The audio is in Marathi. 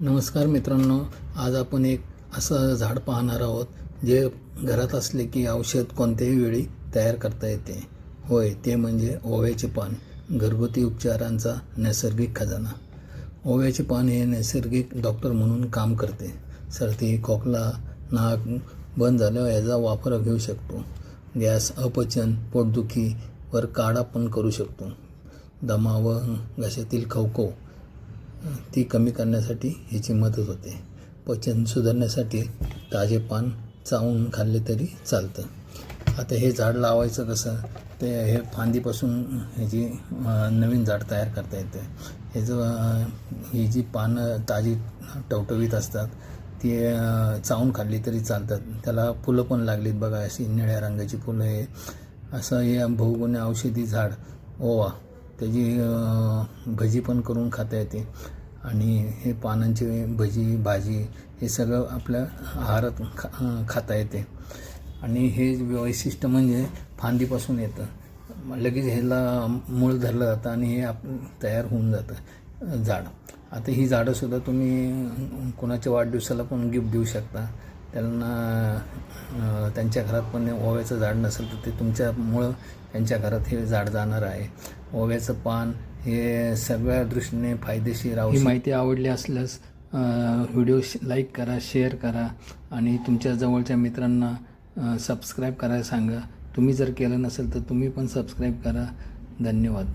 नमस्कार मित्रांनो, आज आपण एक असं झाड पाहणार आहोत जे घरात असले की औषध कोणत्याही वेळी तयार करता येते. होय, ते म्हणजे ओव्याचे पान. घरगुती उपचारांचा नैसर्गिक खजाना. ओव्याचे पान हे नैसर्गिक डॉक्टर म्हणून काम करते. सर्दी, खोकला, नाक बंद झाल्यावर याचा वापर घेऊ शकतो. गॅस, अपचन, पोटदुखीवर काढा पण करू शकतो. दमा व घशातील खवखव ती कमी करण्यासाठी ह्याची मदत होते. पचन सुधारण्यासाठी ताजे पान चावून खाल्ले तरी चालतं. आता हे झाड लावायचं कसं, ते हे फांदीपासून ह्याची नवीन झाड तयार करता येते. ही जी पानं ताजी टवटवीत असतात ती चावून खाल्ली तरी चालतात. त्याला फुलं पण लागलीत बघा, अशी निळ्या रंगाची फुलं. हे असं हे बहुगुणी औषधी झाड ओवा, त्याची भजी पण करून खाता येते. आणि हे पानांची भजी, भाजी हे सगळं आपल्या आहारात खाता येते. आणि हे वैशिष्ट्य म्हणजे फांदीपासून येतं, लगेच ह्याला मूळ धरलं जातं आणि हे तयार होऊन जातं झाड. आता ही झाडंसुद्धा तुम्ही कोणाच्या वाढदिवसाला पण गिफ्ट देऊ शकता. त्यांना त्यांच्या घरात पण ओव्याचं झाड नसेल तर ते तुमच्यामुळं त्यांच्या घरात हे झाड जाणार आहे. ओव्याचं पान हे सगळ्या दृष्टीने फायदेशीर आहे. ही माहिती आवडली असल्यास व्हिडिओ लाईक करा, शेअर करा आणि तुमच्या जवळच्या मित्रांना सबस्क्राईब करायला सांगा. तुम्ही जर केलं नसेल तर तुम्ही पण सबस्क्राईब करा. धन्यवाद.